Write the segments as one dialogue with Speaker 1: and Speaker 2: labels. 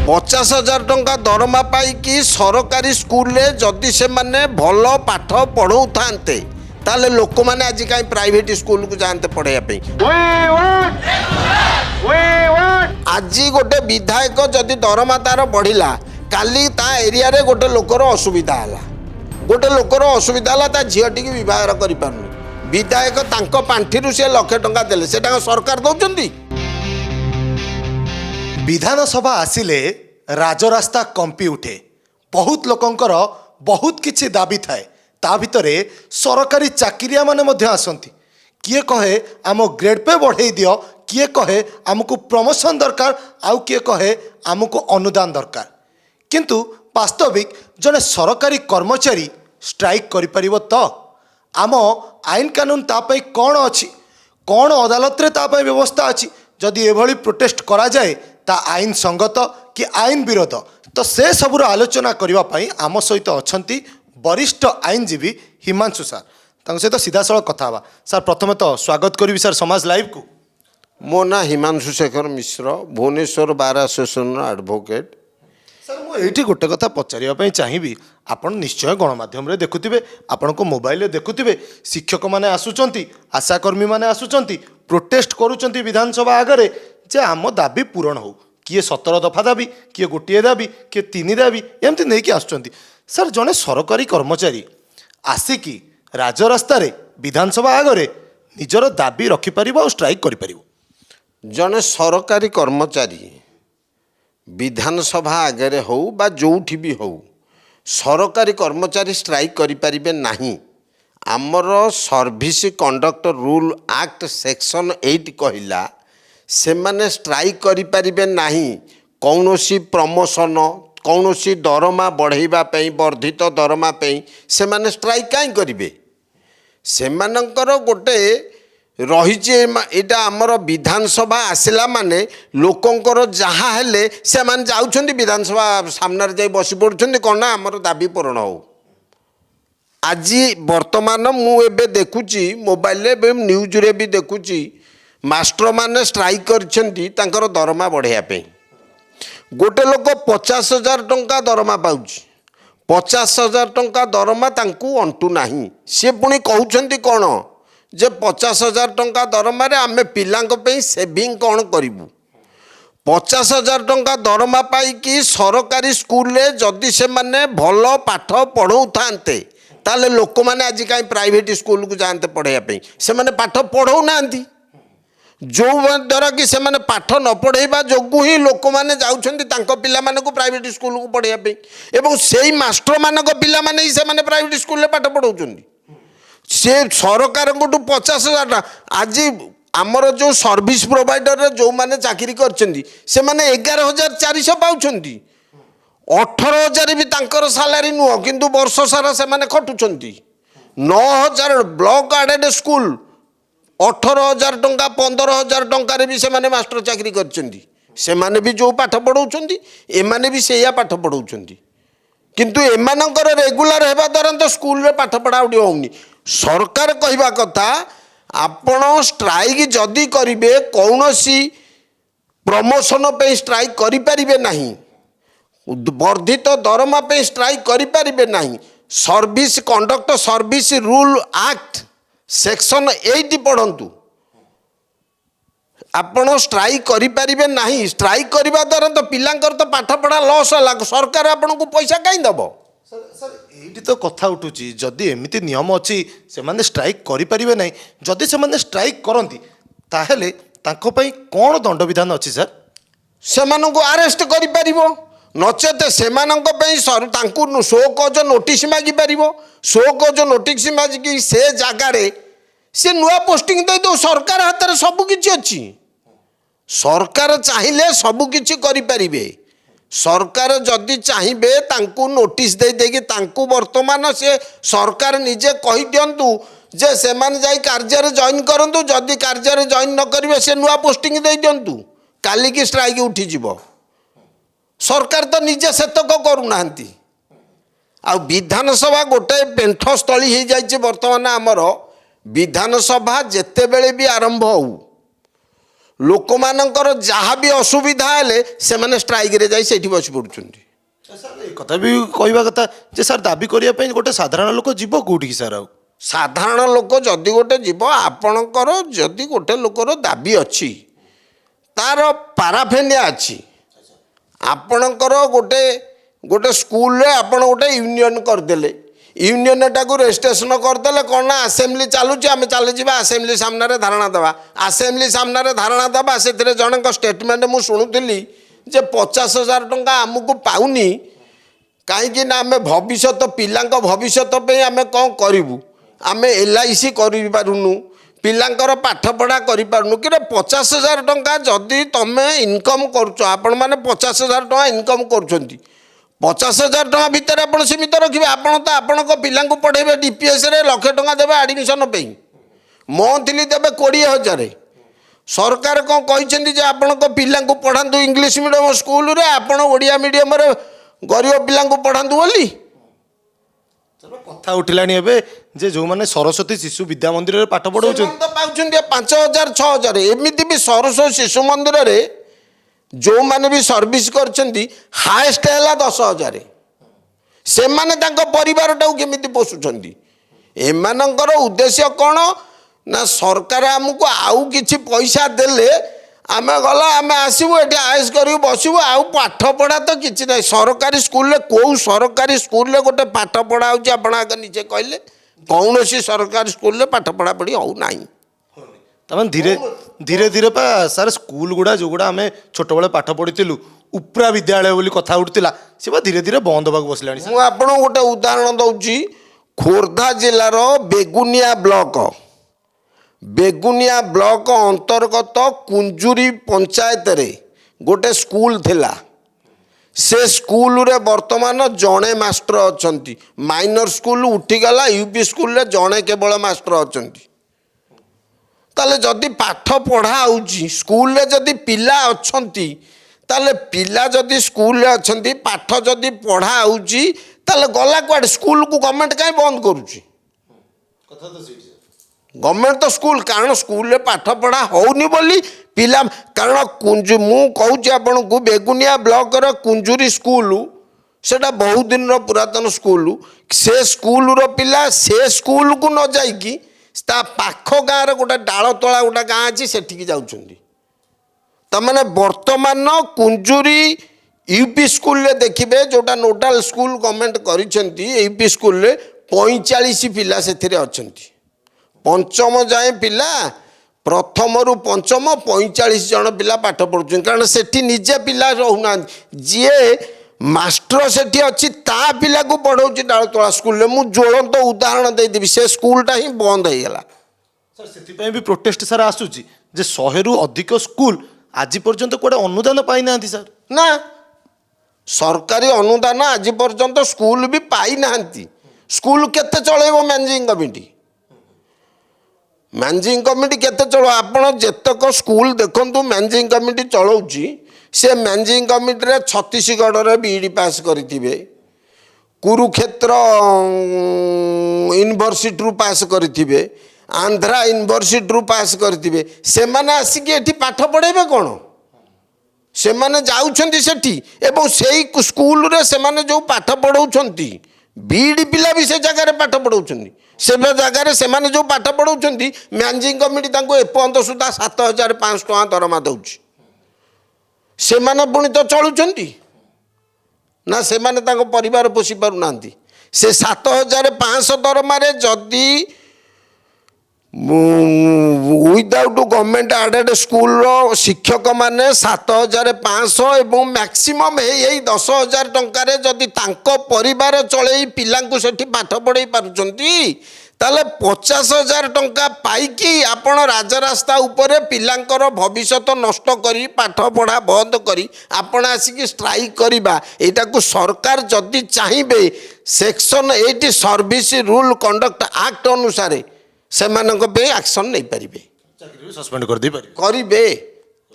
Speaker 1: 50,000 टंका दरमा पाई सरकारी स्कूल जदि से माने भल पाठ पढ़ौ थांते ताले लोक माने आज कहीं प्राइवेट स्कूल को जानते पढ़ाई आज गोटे विधायक जदि दरमा तार बढ़िला काली ता एरिया रे गोटे लोकर असुविधा है गोटे लोकर असुविधा है ता झीटी की विवाह कर विधायक तांको पांठिरु से लाख टंका देले से सरकार दौरान
Speaker 2: विधानसभा आसिले राजरास्ता कंपी उठे बहुत लोकंकर बहुत किछि दाबी थाए ता भितरे सरकारी चाकरिया माने मध्य आसंती किए कहे आम ग्रेड पे बढ़े दियो किए कहे आमको प्रमोशन दरकार आउ किए कहे आमको अनुदान दरकार किंतु वास्तविक जने सरकारी कर्मचारी स्ट्राइक करि परिबो तो आम आईन कानून तापाई कौन अच्छी कौन अदालत रे तापाई व्यवस्था अच्छी जदि एभली प्रोटेस्ट करा जाए ता आईन संगत कि आईन विरोध तो से सबुर आलोचना करने आम सहित अच्छा वरिष्ठ आईनजीवी हिमांशु सार सहित सीधा सड़क कथा हाँ सार प्रथम तो स्वागत करी सार समाज लाइव को
Speaker 1: मो ना Himanshu Shekhar Mishra Bhubaneswar bar association advocate
Speaker 2: sir मुझे गोटे कथा पचारे चाहिए आपण निश्चय गणमाध्यम देखुवे आपण को मोबाइल देखुवे शिक्षक मैंने आसुंच आशाकर्मी मैंने आसुंच प्रोटेस्ट करुँच विधानसभा आगे जे आम दाबी पूरण हो किए 17 दफा दाबी किए गोटे दाबी किए 3 दाबी एमती नहीं कि आसुंच सर जड़े सरकारी कर्मचारी आसिकी राजरास्ता विधानसभा आगे निजर दाबी रखिपर और स्ट्राइक कर
Speaker 1: जड़े सरकारी कर्मचारी विधानसभा आगे हो बा जोठी भी हो सरकारी कर्मचारी स्ट्राइक करें नहीं आमर service conduct rule act section 8 कहला से माने स्ट्राइक करें नहीं कौन सी प्रमोशन कौन सी दरमा बढ़ाइबा वर्धित दरमा से माने स्ट्राइक कहीं करेंगे से गोटे रही यहाँ आमर विधानसभा आसला माने लोकंकर जहाँ हेले से माने जाउछन्ति विधानसभा सामने जाई बसी पड़ुछन्ति कौन ना आमर दाबी पूरण हो आज वर्तमान मुझे देखुची मोबाइल न्यूज रे भी देखुची मास्टर माने स्ट्राइक करछन्ति तांकर दरमा बढ़ाइबा गोटे लोक 50,000 टंका दरमा पाउछि 50,000 टंका दरमा तांकु अंटू नाही से पुणी कहउछन्ति कौन जे 50,000 टंका दरमा रे आमे पिलांक पे सेविंग कौन करिबु 50,000 टंका दरमा पाई कि सरकारी स्कूल रे जदि से माने भल पाठ पढ़ौ थांते ताले लोक माने आज कहीं प्राइवेट स्कूल को जानते पढ़ाई से माने पाठ पढ़ौ नांती जो द्वारा कि से माने पाठ न पढ़ेबा जोगु ही लोक माने जाउछन्ति तांको पिला माने को प्राइवेट स्कूल को पढ़ाई एवं सेही मास्टर माने को पिला माने ही से माने प्राइवेट स्कूल रे पाठ पढ़ौछन्ति से सरकार को 50,000 आज आमर जो सर्विस प्रोवाइडर जो माने चाकरी करछन्ति से माने 11,400 पाउछन्ति 18,000 भी तांकर सैलरी नुह किंतु वर्ष सारा से माने खटुछन्ति 9,000 ब्लॉक एडेड स्कूल 18,000 टंका 15,000 टंका भी से माने मास्टर चाकरी करछन्ति से माने भी जो पाठ पढ़ौछन्ति एमाने भी सेया पाठ पढ़ौछन्ति किंतु एमानकर रेगुलर हेबा द्वारा तो स्कूल रे पाठ पढ़ाउडी होउनी सरकार कहवा कथा आपण स्ट्राइक जदि करिवे कौनसी प्रमोशन पे स्ट्राइक करिपारिबे नहीं वर्धित दरमा पे स्ट्राइक करिपारिबे नहीं service conduct service rule act section 8 पढ़ंतु आपण स्ट्राइक करिपारिबे नहीं स्ट्राइक करबा द्वारा तो पिलांकर तो पाठ पढ़ा लॉस होला सरकार आपण को पैसा काई दबो
Speaker 2: सर ये तो कथा उठुची जदि एमती नियम अच्छी से माने स्ट्राइक करें ना जदि से माने स्ट्राइक करती ताहेले तांको पई कौन दंड विधान अच्छी सर
Speaker 1: से अरेस्ट कर नचेत से शोकज नोटिस मागी पार शोकज नोटिस मागिकी से जगार से नुआ पोस्टिंग दे दो सरकार हाथ में सबकि अच्छी सरकार चाहिए सबकि करें सरकार जदि चाहिए तांकु नोटिस दे देगी तांकु वर्तमान से सरकार निजे कही दिंतु जे से माने जाई कार्य जॉइन करंतु जदि कार्य जॉइन न करिवे से नुआ पोस्टिंग दे दिंतु काली की स्ट्राइक उठी जिवो सरकार तो निजे सेतक करूना आ विधानसभा गोटे पेंठस्थली हो जाए वर्तमान आमर विधानसभा जेते बेले भी आरंभ हो ଲୋକମାନଙ୍କର ଯାହା ବି ଅସୁବିଧା ହେଲେ ସେମାନେ ଷ୍ଟ୍ରାଇକ୍ରେ ଯାଇ ସେଇଠି ବସି ପଡ଼ୁଛନ୍ତି।
Speaker 2: ସାର୍ ଏ କଥା ବି କହିବା କଥା ଯେ ସାର୍ ଦାବି କରିବା ପାଇଁ ଗୋଟେ ସାଧାରଣ ଲୋକ ଯିବ କୋଉଠିକି ସାର୍? ଆଉ
Speaker 1: ସାଧାରଣ ଲୋକ ଯଦି ଗୋଟେ ଯିବ, ଆପଣଙ୍କର ଯଦି ଗୋଟେ ଲୋକର ଦାବି ଅଛି, ତାର ପାରାଫେନିଆ ଅଛି, ଆପଣଙ୍କର ଗୋଟେ ଗୋଟେ ସ୍କୁଲରେ ଆପଣ ଗୋଟେ ୟୁନିୟନ କରିଦେଲେ, ୟୁନିୟନଟାକୁ ରେଜିଷ୍ଟ୍ରେସନ କରିଦେଲେ କ'ଣ ନା ଆସେମ୍ବଲି ଚାଲୁଛି, ଆମେ ଚାଲିଯିବା ଆସେମ୍ବଲି ସାମ୍ନାରେ ଧାରଣା ଦେବା। ଆସେମ୍ବଲି ସାମ୍ନାରେ ଧାରଣା ଦେବା, ସେଥିରେ ଜଣଙ୍କ ଷ୍ଟେଟମେଣ୍ଟ ମୁଁ ଶୁଣୁଥିଲି ଯେ 50,000 ଟଙ୍କା ଆମକୁ ପାଉନି, କାହିଁକି ନା ଆମେ ଭବିଷ୍ୟତ ପିଲାଙ୍କ ଭବିଷ୍ୟତ ପାଇଁ ଆମେ କ'ଣ କରିବୁ, ଆମେ LIC କରିପାରୁନୁ, ପିଲାଙ୍କର ପାଠପଢ଼ା କରିପାରୁନୁ। କି 50,000 ଟଙ୍କା ଯଦି ତୁମେ ଇନକମ୍ କରୁଛ, ଆପଣମାନେ 50,000 ଟଙ୍କା ଇନକମ୍ କରୁଛନ୍ତି, 50,000 ଟଙ୍କା ଭିତରେ ଆପଣ ସୀମିତ ରଖିବେ। ଆପଣ ତ ଆପଣଙ୍କ ପିଲାଙ୍କୁ ପଢ଼େଇବେ DPSରେ, 1,00,000 ଟଙ୍କା ଦେବେ ଆଡ଼ମିସନ୍ ପାଇଁ, ମନ୍ଥଲି ଦେବେ 20,000। ସରକାର କ'ଣ କହିଛନ୍ତି ଯେ ଆପଣଙ୍କ ପିଲାଙ୍କୁ ପଢ଼ାନ୍ତୁ ଇଂଲିଶ ମିଡ଼ିୟମ ସ୍କୁଲରେ, ଆପଣ ଓଡ଼ିଆ ମିଡ଼ିୟମରେ ଗରିବ ପିଲାଙ୍କୁ ପଢ଼ାନ୍ତୁ ବୋଲି।
Speaker 2: କଥା ଉଠିଲାଣି ଏବେ ଯେ ଯେଉଁମାନେ ସରସ୍ୱତୀ ଶିଶୁ ବିଦ୍ୟା ମନ୍ଦିରରେ ପାଠ ପଢ଼ାଉଛନ୍ତି
Speaker 1: ସେମାନେ ତ ପାଉଛନ୍ତି 5,000 6,000। ଏମିତି ବି ସରସ୍ୱତୀ ଶିଶୁ ମନ୍ଦିରରେ ଯେଉଁମାନେ ବି ସର୍ଭିସ୍ କରିଛନ୍ତି ହାଏଷ୍ଟ ହେଲା 10,000। ସେମାନେ ତାଙ୍କ ପରିବାରଟାକୁ କେମିତି ପୋଷୁଛନ୍ତି? ଏମାନଙ୍କର ଉଦ୍ଦେଶ୍ୟ କ'ଣ ନା ସରକାର ଆମକୁ ଆଉ କିଛି ପଇସା ଦେଲେ ଆମେ ଗଲା ଆମେ ଆସିବୁ ଏଠି ଆଏସ୍ କରିବୁ ବସିବୁ, ଆଉ ପାଠପଢ଼ା ତ କିଛି ନାହିଁ। ସରକାରୀ ସ୍କୁଲରେ କେଉଁ ସରକାରୀ ସ୍କୁଲରେ ଗୋଟେ ପାଠ ପଢ଼ା ହେଉଛି ଆପଣ ଆଗ ନିଜେ କହିଲେ? କୌଣସି ସରକାରୀ ସ୍କୁଲରେ ପାଠ ପଢ଼ାପଢ଼ି ହେଉନାହିଁ।
Speaker 2: ତାମାନେ ଧୀରେ ଧୀରେ ଧୀରେ ପା ସାର୍ ସ୍କୁଲ ଗୁଡ଼ା ଯେଉଁଗୁଡ଼ା ଆମେ ଛୋଟବେଳେ ପାଠ ପଢ଼ିଥିଲୁ ଉପ୍ରା ବିଦ୍ୟାଳୟ ବୋଲି କଥା ଉଠୁଥିଲା, ସେ ବା ଧୀରେ ଧୀରେ ବନ୍ଦ ହେବାକୁ ବସିଲାଣି।
Speaker 1: ମୁଁ ଆପଣଙ୍କୁ ଗୋଟେ ଉଦାହରଣ ଦେଉଛି। ଖୋର୍ଦ୍ଧା ଜିଲ୍ଲାର ବେଗୁନିଆ ବ୍ଲକ ଅନ୍ତର୍ଗତ କୁଞ୍ଜୁରୀ ପଞ୍ଚାୟତରେ ଗୋଟେ ସ୍କୁଲ ଥିଲା। ସେ ସ୍କୁଲରେ ବର୍ତ୍ତମାନ ଜଣେ ମାଷ୍ଟର ଅଛନ୍ତି। ମାଇନର ସ୍କୁଲ ଉଠିଗଲା, UP ସ୍କୁଲରେ ଜଣେ କେବଳ ମାଷ୍ଟର ଅଛନ୍ତି। ତାହେଲେ ଯଦି ପାଠ ପଢ଼ା ହେଉଛି, ସ୍କୁଲରେ ଯଦି ପିଲା ଅଛନ୍ତି, ତାହେଲେ ପିଲା ଯଦି ସ୍କୁଲରେ ଅଛନ୍ତି, ପାଠ ଯଦି ପଢ଼ା ହେଉଛି, ତାହେଲେ ଗଲା କୁଆଡ଼େ? ସ୍କୁଲକୁ ଗଭର୍ଣ୍ଣମେଣ୍ଟ କାହିଁ ବନ୍ଦ କରୁଛି? ଗଭର୍ଣ୍ଣମେଣ୍ଟ ତ ସ୍କୁଲ, କାରଣ ସ୍କୁଲରେ ପାଠ ପଢ଼ା ହେଉନି ବୋଲି ପିଲା, କାରଣ ମୁଁ କହୁଛି ଆପଣଙ୍କୁ ବେଗୁନିଆ ବ୍ଲକର କୁଞ୍ଜୁରୀ ସ୍କୁଲ, ସେଟା ବହୁତ ଦିନର ପୁରାତନ ସ୍କୁଲ। ସେ ସ୍କୁଲର ପିଲା ସେ ସ୍କୁଲକୁ ନ ଯାଇକି ତା ପାଖ ଗାଁର ଗୋଟେ ଡାଳତଳା ଗୋଟେ ଗାଁ ଅଛି ସେଠିକି ଯାଉଛନ୍ତି। ତାମାନେ ବର୍ତ୍ତମାନ କୁଞ୍ଜୁରୀ UP ସ୍କୁଲରେ ଦେଖିବେ, ଯେଉଁଟା ନୋଡାଲ ସ୍କୁଲ ଗଭର୍ଣ୍ଣମେଣ୍ଟ କରିଛନ୍ତି, UP ସ୍କୁଲରେ 45 ପିଲା ସେଥିରେ ଅଛନ୍ତି। ପଞ୍ଚମ ଯାଏଁ ପିଲା, ପ୍ରଥମରୁ ପଞ୍ଚମ 45 ଜଣ ପିଲା ପାଠ ପଢ଼ୁଛନ୍ତି। କାରଣ ସେଠି ନିଜେ ପିଲା ରହୁନାହାନ୍ତି, ଯିଏ ମାଷ୍ଟର ସେଠି ଅଛି ତା ପିଲାକୁ ପଢ଼ଉଛି ଡାଳତଳା ସ୍କୁଲରେ। ମୁଁ ଜ୍ୱଳନ୍ତ ଉଦାହରଣ ଦେଇଦେବି, ସେ ସ୍କୁଲଟା ହିଁ ବନ୍ଦ ହେଇଗଲା।
Speaker 2: ସାର୍ ସେଥିପାଇଁ ବି ପ୍ରୋଟେଷ୍ଟ ସାର୍ ଆସୁଛି ଯେ 100ରୁ ଅଧିକ ସ୍କୁଲ ଆଜି ପର୍ଯ୍ୟନ୍ତ କୁଆଡ଼େ ଅନୁଦାନ ପାଇନାହାନ୍ତି ସାର୍।
Speaker 1: ନା, ସରକାରୀ ଅନୁଦାନ ଆଜି ପର୍ଯ୍ୟନ୍ତ ସ୍କୁଲ ବି ପାଇନାହାନ୍ତି। ସ୍କୁଲ କେତେ ଚଳେଇବ ମ୍ୟାନେଜିଂ କମିଟି? ମ୍ୟାନେଜିଂ କମିଟି କେତେ ଚଳେଇବ? ଆପଣ ଯେତେକ ସ୍କୁଲ ଦେଖନ୍ତୁ ମ୍ୟାନେଜିଂ କମିଟି ଚଳାଉଛି, ସେ ମ୍ୟାନେଜିଂ କମିଟିରେ ଛତିଶଗଡ଼ରେ BEd ପାସ୍ କରିଥିବେ, କୁରୁକ୍ଷେତ୍ର ୟୁନିଭର୍ସିଟିରୁ ପାସ୍ କରିଥିବେ, ଆନ୍ଧ୍ରା ୟୁନିଭର୍ସିଟିରୁ ପାସ୍ କରିଥିବେ। ସେମାନେ ଆସିକି ଏଠି ପାଠ ପଢ଼େଇବେ କ'ଣ? ସେମାନେ ଯାଉଛନ୍ତି ସେଠି ଏବଂ ସେଇ ସ୍କୁଲରେ ସେମାନେ ଯେଉଁ ପାଠ ପଢ଼ାଉଛନ୍ତି, BEd ପିଲା ବି ସେ ଜାଗାରେ ପାଠ ପଢ଼ାଉଛନ୍ତି। ସେ ଜାଗାରେ ସେମାନେ ଯେଉଁ ପାଠ ପଢ଼ାଉଛନ୍ତି, ମ୍ୟାନେଜିଂ କମିଟି ତାଙ୍କୁ ଏପର୍ଯ୍ୟନ୍ତ ସୁଦ୍ଧା 7,500 ଟଙ୍କା ଦରମା ଦେଉଛି। ସେମାନେ ପୁଣି ତ ଚଳୁଛନ୍ତି ନା, ସେମାନେ ତାଙ୍କ ପରିବାର ପୋଷି ପାରୁନାହାନ୍ତି। ସେ 7,500 ଦରମାରେ ଯଦି ୱିଦାଉଟ୍ ଗଭର୍ଣ୍ଣମେଣ୍ଟ ଆଡେଡ୍ ସ୍କୁଲର ଶିକ୍ଷକମାନେ 7,500 ଏବଂ ମ୍ୟାକ୍ସିମମ୍ ହେଇ 10,000 ଟଙ୍କାରେ ଯଦି ତାଙ୍କ ପରିବାର ଚଳେଇ ପିଲାଙ୍କୁ ସେଠି ପାଠ ପଢ଼େଇ ପାରୁଛନ୍ତି, ତାହେଲେ 50,000 ଟଙ୍କା ପାଇକି ଆପଣ ରାଜରାସ୍ତା ଉପରେ ପିଲାଙ୍କର ଭବିଷ୍ୟତ ନଷ୍ଟ କରି ପାଠ ପଢ଼ା ବନ୍ଦ କରି ଆପଣ ଆସିକି ଷ୍ଟ୍ରାଇକ୍ କରିବା, ଏଇଟାକୁ ସରକାର ଯଦି ଚାହିଁବେ section 8 service rule conduct act ଅନୁସାରେ ସେମାନଙ୍କ ପାଇଁ ଆକ୍ସନ୍ ନେଇପାରିବେ,
Speaker 2: ସସ୍ପେଣ୍ଡ କରିଦେଇପାରିବେ
Speaker 1: କରିବେ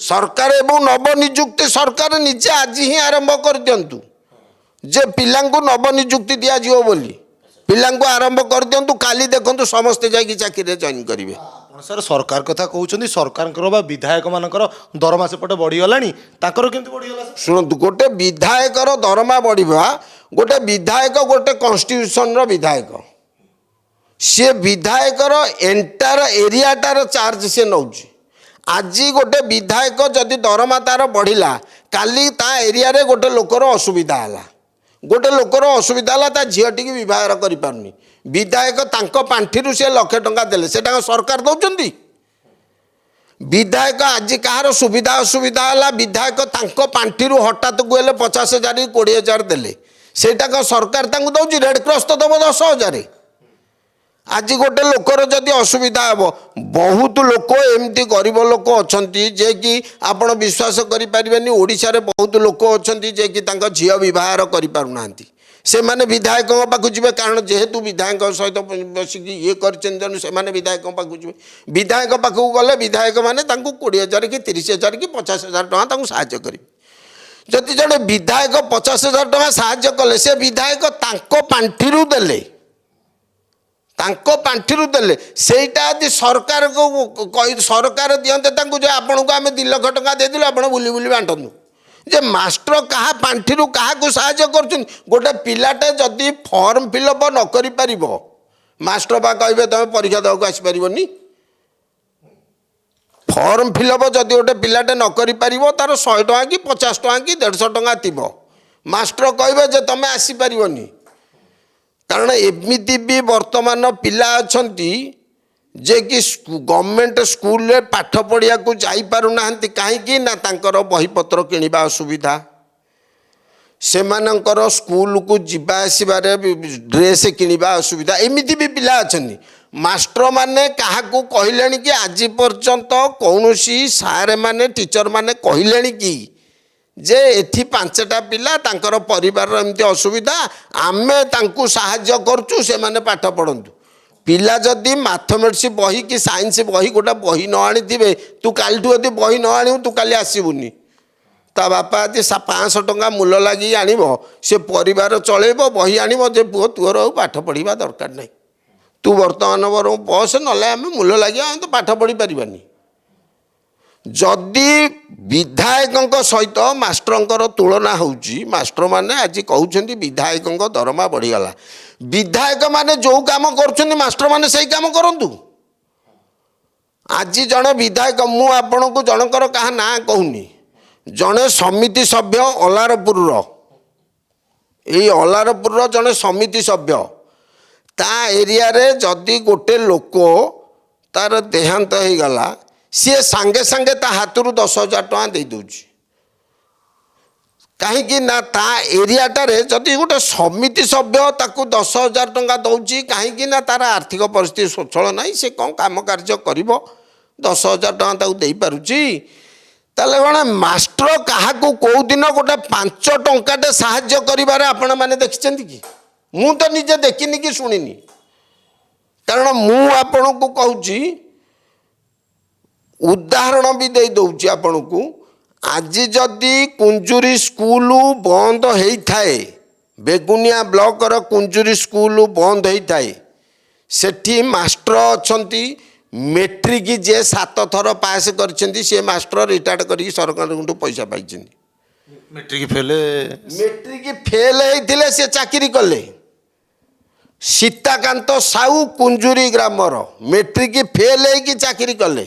Speaker 1: ସରକାର। ଏବଂ ନବନିଯୁକ୍ତି ସରକାର ନିଜେ ଆଜି ହିଁ ଆରମ୍ଭ କରିଦିଅନ୍ତୁ ଯେ ପିଲାଙ୍କୁ ନବନିଯୁକ୍ତି ଦିଆଯିବ ବୋଲି। ପିଲାଙ୍କୁ ଆରମ୍ଭ କରିଦିଅନ୍ତୁ, କାଲି ଦେଖନ୍ତୁ ସମସ୍ତେ ଯାଇକି ଚାକିରିରେ ଜଏନ୍ କରିବେ।
Speaker 2: ଆପଣ ସାର୍ ସରକାର କଥା କହୁଛନ୍ତି, ସରକାରଙ୍କର ବା ବିଧାୟକ ମାନଙ୍କର ଦରମା ସେପଟେ ବଢ଼ିଗଲାଣି, ତାଙ୍କର କେମିତି ବଢ଼ିଗଲା ସାର୍?
Speaker 1: ଶୁଣନ୍ତୁ, ଗୋଟେ ବିଧାୟକର ଦରମା ବଢ଼ିବା, ଗୋଟେ ବିଧାୟକ ଗୋଟେ କନଷ୍ଟିଟ୍ୟୁସନର ବିଧାୟକ, ସିଏ ବିଧାୟକର ଏଣ୍ଟାର ଏରିଆଟାର ଚାର୍ଜ ସିଏ ନେଉଛି। ଆଜି ଗୋଟେ ବିଧାୟକ ଯଦି ଦରମା ତାର ବଢ଼ିଲା, କାଲି ତା ଏରିଆରେ ଗୋଟେ ଲୋକର ଅସୁବିଧା ହେଲା, ତା ଝିଅଟିକି ବିବାହର କରିପାରୁନି, ବିଧାୟକ ତାଙ୍କ ପାଣ୍ଠିରୁ ସେ ଲକ୍ଷେ ଟଙ୍କା ଦେଲେ, ସେଟା ସରକାର ଦେଉଛନ୍ତି? ବିଧାୟକ ଆଜି କାହାର ସୁବିଧା ଅସୁବିଧା ହେଲା, ବିଧାୟକ ତାଙ୍କ ପାଣ୍ଠିରୁ ହଠାତକୁ ହେଲେ 50,000 କି 20,000 ଦେଲେ, ସେଇଟା କ'ଣ ସରକାର ତାଙ୍କୁ ଦେଉଛି? ରେଡ୍ କ୍ରସ୍ ତ ଦେବ 10,000। ଆଜି ଗୋଟେ ଲୋକର ଯଦି ଅସୁବିଧା ହେବ, ବହୁତ ଲୋକ ଏମିତି ଗରିବ ଲୋକ ଅଛନ୍ତି ଯେ କି ଆପଣ ବିଶ୍ୱାସ କରିପାରିବେନି, ଓଡ଼ିଶାରେ ବହୁତ ଲୋକ ଅଛନ୍ତି ଯେ କି ତାଙ୍କ ଝିଅ ବିବାହର କରିପାରୁନାହାନ୍ତି, ସେମାନେ ବିଧାୟକଙ୍କ ପାଖକୁ ଯିବେ, କାରଣ ଯେହେତୁ ବିଧାୟକ ସହିତ ବସିକି ଇଏ କରିଛନ୍ତି, ତେଣୁ ସେମାନେ ବିଧାୟକଙ୍କ ପାଖକୁ ଯିବେ। ବିଧାୟକ ପାଖକୁ ଗଲେ ବିଧାୟକ ମାନେ ତାଙ୍କୁ 20,000 କି 30,000 କି 50,000 ଟଙ୍କା ତାଙ୍କୁ ସାହାଯ୍ୟ କରିବେ। ଯଦି ଜଣେ ବିଧାୟକ 50,000 ଟଙ୍କା ସାହାଯ୍ୟ କଲେ, ସେ ବିଧାୟକ ତାଙ୍କ ପାଣ୍ଠିରୁ ଦେଲେ, ସେଇଟା ଯଦି ସରକାର ଦିଅନ୍ତେ ତାଙ୍କୁ, ଯେ ଆପଣଙ୍କୁ ଆମେ 2 ଲକ୍ଷ ଟଙ୍କା ଦେଇଦେଲୁ, ଆପଣ ବୁଲି ବୁଲି ବାଣ୍ଟନ୍ତୁ। ଯେ ମାଷ୍ଟର କାହା ପାଣ୍ଠିରୁ କାହାକୁ ସାହାଯ୍ୟ କରୁଛନ୍ତି? ଗୋଟେ ପିଲାଟେ ଯଦି ଫର୍ମ ଫିଲ୍ଅପ୍ ନ କରିପାରିବ, ମାଷ୍ଟର ବା କହିବେ ତମେ ପରୀକ୍ଷା ଦେବାକୁ ଆସିପାରିବନି। ଫର୍ମ ଫିଲ୍ଅପ୍ ଯଦି ଗୋଟେ ପିଲାଟେ ନ କରିପାରିବ, ତାର 100 ଟଙ୍କା କି 50 ଟଙ୍କା କି 150 ଟଙ୍କା ଥିବ, ମାଷ୍ଟର କହିବେ ଯେ ତମେ ଆସିପାରିବନି। କାରଣ ଏମିତି ବି ବର୍ତ୍ତମାନ ପିଲା ଅଛନ୍ତି ଯେ କି ଗଭର୍ଣ୍ଣମେଣ୍ଟ ସ୍କୁଲରେ ପାଠ ପଢ଼ିବାକୁ ଯାଇପାରୁନାହାନ୍ତି, କାହିଁକି ନା ତାଙ୍କର ବହିପତ୍ର କିଣିବା ଅସୁବିଧା, ସେମାନଙ୍କର ସ୍କୁଲକୁ ଯିବା ଆସିବାରେ ଡ୍ରେସ୍ କିଣିବା ଅସୁବିଧା, ଏମିତି ବି ପିଲା ଅଛନ୍ତି। ମାଷ୍ଟରମାନେ କାହାକୁ କହିଲେଣି କି ଆଜି ପର୍ଯ୍ୟନ୍ତ କୌଣସି ସାର୍ ମାନେ ଟିଚର ମାନେ କହିଲେଣି କି ଯେ ଏଠି 5ଟା ପିଲା ତାଙ୍କର ପରିବାରର ଏମିତି ଅସୁବିଧା, ଆମେ ତାଙ୍କୁ ସାହାଯ୍ୟ କରୁଛୁ, ସେମାନେ ପାଠ ପଢ଼ନ୍ତୁ? ପିଲା ଯଦି ମାଥମେଟିକ୍ସ ବହି କି ସାଇନ୍ସ ବହି ଗୋଟେ ବହି ନ ଆଣିଥିବେ, ତୁ କାଲିଠୁ ଯଦି ବହି ନ ଆଣିବୁ ତୁ କାଲି ଆସିବୁନି। ତା ବାପା ଯଦି 500 ଟଙ୍କା ମୂଲ ଲାଗି ଆଣିବ, ସେ ପରିବାର ଚଳେଇବ, ବହି ଆଣିବ ଯେ ପୁଅ ତୋର ଆଉ ପାଠ ପଢ଼ିବା ଦରକାର ନାହିଁ, ତୁ ବର୍ତ୍ତମାନ ବରଂ ବସ, ନହେଲେ ଆମେ ମୂଲ ଲାଗିବା, ଆମେ ତ ପାଠ ପଢ଼ି ପାରିବାନି। ଯଦି ବିଧାୟକଙ୍କ ସହିତ ମାଷ୍ଟରଙ୍କର ତୁଳନା ହେଉଛି, ମାଷ୍ଟରମାନେ ଆଜି କହୁଛନ୍ତି ବିଧାୟକଙ୍କ ଦରମା ବଢ଼ିଗଲା, ବିଧାୟକ ମାନେ ଯେଉଁ କାମ କରୁଛନ୍ତି ମାଷ୍ଟରମାନେ ସେଇ କାମ କରନ୍ତୁ। ଆଜି ଜଣେ ବିଧାୟକ, ମୁଁ ଆପଣଙ୍କୁ ଜଣଙ୍କର କାହା ନାଁ କହୁନି, ଜଣେ ସମିତି ସଭ୍ୟ ଅଲାରପୁରର, ଏଇ ଅଲାରପୁରର ଜଣେ ସମିତି ସଭ୍ୟ, ତା ଏରିଆରେ ଯଦି ଗୋଟେ ଲୋକ ତାର ଦେହାନ୍ତ ହେଇଗଲା, ସିଏ ସାଙ୍ଗେ ସାଙ୍ଗେ ତା ହାତରୁ 10,000 ଟଙ୍କା ଦେଇଦେଉଛି। କାହିଁକି ନା ତା ଏରିଆଟାରେ ଯଦି ଗୋଟେ ସମିତି ସଭ୍ୟ ତାକୁ 10,000 ଟଙ୍କା ଦେଉଛି, କାହିଁକି ନା ତାର ଆର୍ଥିକ ପରିସ୍ଥିତି ସ୍ୱଚ୍ଛଳ ନାହିଁ, ସେ କ'ଣ କାମ କାର୍ଯ୍ୟ କରିବ, 10,000 ଟଙ୍କା ତାକୁ ଦେଇପାରୁଛି। ତାହେଲେ କ'ଣ ମାଷ୍ଟର କାହାକୁ କେଉଁଦିନ ଗୋଟେ 5 ଟଙ୍କାଟେ ସାହାଯ୍ୟ କରିବାରେ ଆପଣମାନେ ଦେଖିଛନ୍ତି କି? ମୁଁ ତ ନିଜେ ଦେଖିନି କି ଶୁଣିନି। କାରଣ ମୁଁ ଆପଣଙ୍କୁ କହୁଛି, ଉଦାହରଣ ବି ଦେଇ ଦେଉଛି ଆପଣଙ୍କୁ, ଆଜି ଯଦି କୁଞ୍ଜୁରୀ ସ୍କୁଲ ବନ୍ଦ ହେଇଥାଏ, ବେଗୁନିଆ ବ୍ଲକର କୁଞ୍ଜୁରୀ ସ୍କୁଲ ବନ୍ଦ ହେଇଥାଏ, ସେଠି ମାଷ୍ଟର ଅଛନ୍ତି, ମେଟ୍ରିକ ଯିଏ 7 ଥର ପାସ୍ କରିଛନ୍ତି, ସେ ମାଷ୍ଟର ରିଟାୟାର୍ଡ କରିକି ସରକାରଙ୍କଠୁ ପଇସା ପାଇଛନ୍ତି।
Speaker 2: ମେଟ୍ରିକ ଫେଲ୍
Speaker 1: ହେଇଥିଲେ ସେ ଚାକିରି କଲେ। ସୀତାକାନ୍ତ ସାହୁ କୁଞ୍ଜୁରୀ ଗ୍ରାମର ମେଟ୍ରିକ ଫେଲ୍ ହେଇକି ଚାକିରି କଲେ।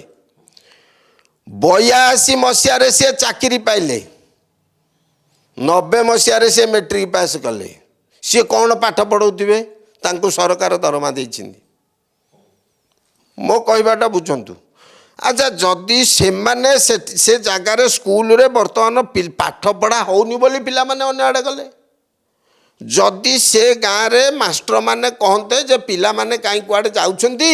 Speaker 1: 82 ମସିହାରେ ସେ ଚାକିରି ପାଇଲେ, 90 ମସିହାରେ ସେ ମେଟ୍ରିକ ପାସ୍ କଲେ। ସିଏ କ'ଣ ପାଠ ପଢ଼ଉଥିବେ? ତାଙ୍କୁ ସରକାର ଦରମା ଦେଇଛନ୍ତି। ମୋ କହିବାଟା ବୁଝନ୍ତୁ। ଆଚ୍ଛା, ଯଦି ସେମାନେ ସେ ଜାଗାରେ ସ୍କୁଲରେ ବର୍ତ୍ତମାନ ପାଠ ପଢ଼ା ହେଉନି ବୋଲି ପିଲାମାନେ ଅନ୍ୟ ଆଡ଼େ ଗଲେ, ଯଦି ସେ ଗାଁରେ ମାଷ୍ଟରମାନେ କହନ୍ତେ ଯେ ପିଲାମାନେ କାହିଁ କୁଆଡ଼େ ଯାଉଛନ୍ତି,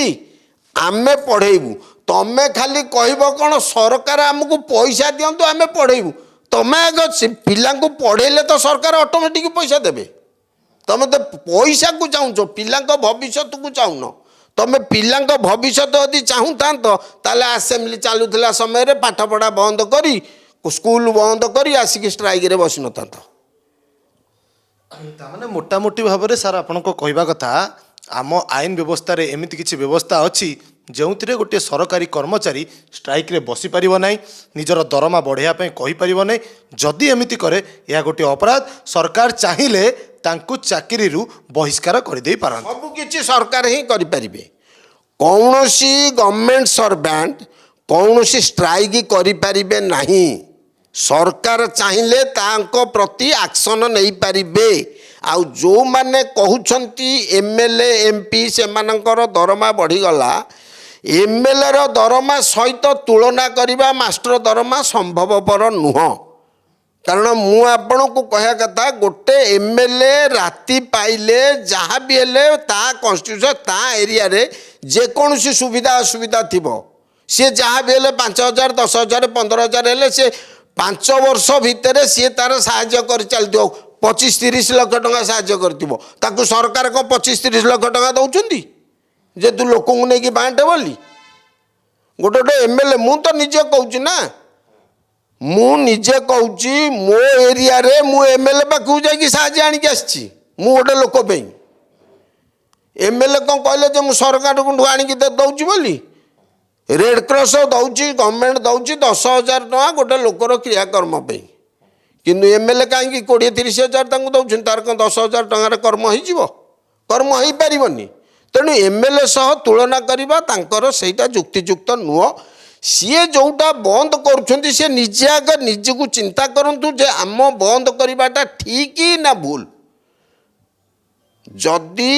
Speaker 1: ଆମେ ପଢ଼େଇବୁ, ତମେ ଖାଲି କହିବ କ'ଣ ସରକାର ଆମକୁ ପଇସା ଦିଅନ୍ତୁ ଆମେ ପଢ଼େଇବୁ, ତମେ ଆଗ ପିଲାଙ୍କୁ ପଢ଼େଇଲେ ତ ସରକାର ଅଟୋମେଟିକ୍ ପଇସା ଦେବେ। ତମେ ତ ପଇସାକୁ ଚାହୁଁଛ, ପିଲାଙ୍କ ଭବିଷ୍ୟତକୁ ଚାହୁଁନ। ତମେ ପିଲାଙ୍କ ଭବିଷ୍ୟତ ଯଦି ଚାହୁଁଥାନ୍ତ, ତାହେଲେ ଆସେମ୍ବଲି ଚାଲୁଥିଲା ସମୟରେ ପାଠପଢ଼ା ବନ୍ଦ କରି, ସ୍କୁଲ ବନ୍ଦ କରି ଆସିକି ଷ୍ଟ୍ରାଇକ୍ରେ ବସିନଥାନ୍ତ।
Speaker 2: ତାମାନେ ମୋଟାମୋଟି ଭାବରେ ସାର୍ ଆପଣଙ୍କ କହିବା କଥା, ଆମ ଆଇନ ବ୍ୟବସ୍ଥାରେ ଏମିତି କିଛି ବ୍ୟବସ୍ଥା ଅଛି ଯେଉଁଥିରେ ଗୋଟିଏ ସରକାରୀ କର୍ମଚାରୀ ଷ୍ଟ୍ରାଇକ୍ରେ ବସିପାରିବ ନାହିଁ, ନିଜର ଦରମା ବଢ଼ାଇବା ପାଇଁ କହିପାରିବ ନାହିଁ। ଯଦି ଏମିତି କରେ ଏହା ଗୋଟିଏ ଅପରାଧ। ସରକାର ଚାହିଁଲେ ତାଙ୍କୁ ଚାକିରିରୁ ବହିଷ୍କାର କରିଦେଇ ପାରନ୍ତି।
Speaker 1: ସବୁ କିଛି ସରକାର ହିଁ କରିପାରିବେ। କୌଣସି ଗଭର୍ଣ୍ଣମେଣ୍ଟ ସର୍ଭାଣ୍ଟ କୌଣସି ଷ୍ଟ୍ରାଇକ୍ କରିପାରିବେ ନାହିଁ। ସରକାର ଚାହିଁଲେ ତାଙ୍କ ପ୍ରତି ଆକ୍ସନ ନେଇପାରିବେ। ଆଉ ଯେଉଁମାନେ କହୁଛନ୍ତି ଏମଏଲଏ ଏମପି ସେମାନଙ୍କର ଦରମା ବଢ଼ିଗଲା, ଏମଏଲଏର ଦରମା ସହିତ ତୁଳନା କରିବା ମାଷ୍ଟର ଦରମା ସମ୍ଭବପର ନୁହଁ। କାରଣ ମୁଁ ଆପଣଙ୍କୁ କହିବା କଥା, ଗୋଟେ ଏମଏଲଏ ରାତି ପାଇଲେ ଯାହା ବି ହେଲେ ତା କନଷ୍ଟିଚ୍ୟୁସନ୍ ତା ଏରିଆରେ ଯେକୌଣସି ସୁବିଧା ଅସୁବିଧା ଥିବ, ସିଏ ଯାହା ବି ହେଲେ 5,000 10,000 15,000 ହେଲେ ସେ 5 ବର୍ଷ ଭିତରେ ସିଏ ତାର ସାହାଯ୍ୟ କରି ଚାଲିଥିବ। 25-30 ଲକ୍ଷ ଟଙ୍କା ସାହାଯ୍ୟ କରିଥିବ, ତାକୁ ସରକାର କ'ଣ 25-30 ଲକ୍ଷ ଟଙ୍କା ଦେଉଛନ୍ତି ଯେ ତୁ ଲୋକଙ୍କୁ ନେଇକି ବାଣ୍ଟେ ବୋଲି? ଗୋଟେ ଗୋଟେ ଏମଏଲଏ, ମୁଁ ତ ନିଜେ କହୁଛି ନା, ମୁଁ ନିଜେ କହୁଛି ମୋ ଏରିଆରେ ମୁଁ ଏମଏଲଏ ପାଖକୁ ଯାଇକି ସାହାଯ୍ୟ ଆଣିକି ଆସିଛି। ମୁଁ ଗୋଟେ ଲୋକ ପାଇଁ ଏମଏଲଏ କ'ଣ କହିଲେ ଯେ ମୁଁ ସରକାରଙ୍କଠୁ ଆଣିକି ଦେଉଛି ବୋଲି? ରେଡ୍ କ୍ରସ୍ ଦେଉଛି, ଗଭର୍ଣ୍ଣମେଣ୍ଟ ଦେଉଛି 10,000 ଟଙ୍କା ଗୋଟେ ଲୋକର କ୍ରିୟାକର୍ମ ପାଇଁ। କିନ୍ତୁ ଏମଏଲଏ କାହିଁକି 20-30 ହଜାର ତାଙ୍କୁ ଦେଉଛନ୍ତି? ତାର କ'ଣ 10,000 ଟଙ୍କାରେ କର୍ମ ହେଇଯିବ? କର୍ମ ହେଇପାରିବନି। ତେଣୁ ଏମଏଲଏ ସହ ତୁଳନା କରିବା ତାଙ୍କର ସେଇଟା ଯୁକ୍ତିଯୁକ୍ତ ନୁହଁ। ସିଏ ଯେଉଁଟା ବନ୍ଦ କରୁଛନ୍ତି ସେ ନିଜେ ଆଗ ନିଜକୁ ଚିନ୍ତା କରନ୍ତୁ ଯେ ଆମ ବନ୍ଦ କରିବାଟା ଠିକ୍ ନା ଭୁଲ। ଯଦି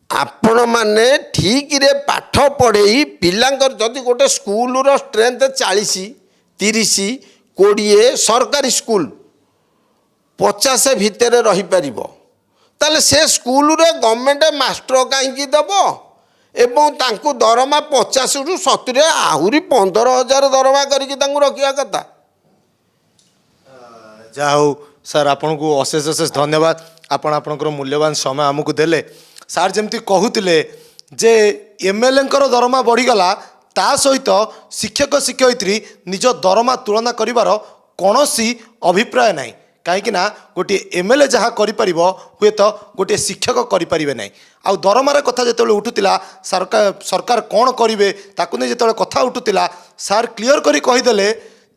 Speaker 1: ଆପଣମାନେ ଠିକରେ ପାଠ ପଢ଼େଇ ପିଲାଙ୍କର, ଯଦି ଗୋଟେ ସ୍କୁଲର ଷ୍ଟ୍ରେନ୍ଥ 40, 30, 20, ସରକାରୀ ସ୍କୁଲ 50 ଭିତରେ ରହିପାରିବ, ତାହେଲେ ସେ ସ୍କୁଲରେ ଗଭର୍ଣ୍ଣମେଣ୍ଟ ମାଷ୍ଟର କାହିଁକି ଦେବ? ଏବଂ ତାଙ୍କୁ ଦରମା 50ରୁ 70, ଆହୁରି 15,000 ଦରମା କରିକି ତାଙ୍କୁ ରଖିବା କଥା।
Speaker 2: ଯାହା ହଉ ସାର୍, ଆପଣଙ୍କୁ ଅଶେଷ ଅଶେଷ ଧନ୍ୟବାଦ। ଆପଣ ଆପଣଙ୍କର ମୂଲ୍ୟବାନ ସମୟ ଆମକୁ ଦେଲେ। ସାର୍ ଯେମିତି କହୁଥିଲେ ଯେ ଏମଏଲଏଙ୍କର ଦରମା ବଢ଼ିଗଲା, ତା ସହିତ ଶିକ୍ଷକ ଶିକ୍ଷୟିତ୍ରୀ ନିଜ ଦରମା ତୁଳନା କରିବାର କୌଣସି ଅଭିପ୍ରାୟ ନାହିଁ। କାହିଁକି ନା ଗୋଟିଏ ଏମଏଲଏ ଯାହା କରିପାରିବ ହୁଏତ ଗୋଟିଏ ଶିକ୍ଷକ କରିପାରିବେ ନାହିଁ। ଆଉ ଦରମାର କଥା ଯେତେବେଳେ ଉଠୁଥିଲା, ସରକାର କ'ଣ କରିବେ ତାକୁ ନେଇ ଯେତେବେଳେ କଥା ଉଠୁଥିଲା, ସାର୍ କ୍ଲିଅର କରି କହିଦେଲେ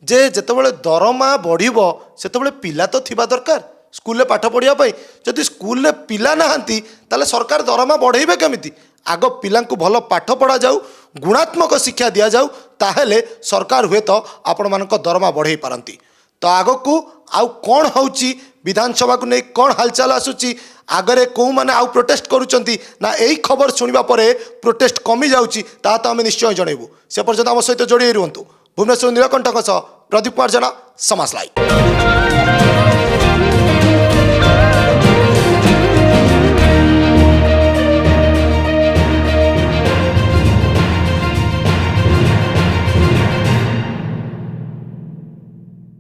Speaker 2: ଯେ ଯେତେବେଳେ ଦରମା ବଢ଼ିବ ସେତେବେଳେ ପିଲା ତ ଥିବା ଦରକାର ସ୍କୁଲରେ ପାଠ ପଢ଼ିବା ପାଇଁ। ଯଦି ସ୍କୁଲରେ ପିଲା ନାହାନ୍ତି ତାହେଲେ ସରକାର ଦରମା ବଢ଼େଇବେ କେମିତି? ଆଗ ପିଲାଙ୍କୁ ଭଲ ପାଠ ପଢ଼ାଯାଉ, ଗୁଣାତ୍ମକ ଶିକ୍ଷା ଦିଆଯାଉ, ତାହେଲେ ସରକାର ହୁଏତ ଆପଣମାନଙ୍କ ଦରମା ବଢ଼େଇ ପାରନ୍ତି। ତ ଆଗକୁ ଆଉ କ'ଣ ହେଉଛି, ବିଧାନସଭାକୁ ନେଇ କ'ଣ ହାଲଚାଲ ଆସୁଛି, ଆଗରେ କେଉଁମାନେ ଆଉ ପ୍ରୋଟେଷ୍ଟ କରୁଛନ୍ତି ନା ଏଇ ଖବର ଶୁଣିବା ପରେ ପ୍ରୋଟେଷ୍ଟ କମିଯାଉଛି, ତାହା ତ ଆମେ ନିଶ୍ଚୟ ଜଣାଇବୁ। ସେ ପର୍ଯ୍ୟନ୍ତ ଆମ ସହିତ ଯୋଡ଼ି ରୁହନ୍ତୁ। ଭୁବନେଶ୍ୱର ନୀଳକଣ୍ଠଙ୍କ ସହ ପ୍ରଦୀପ କୁମାର ଜେନା, ସମାଜ ଲାଇଭ୍।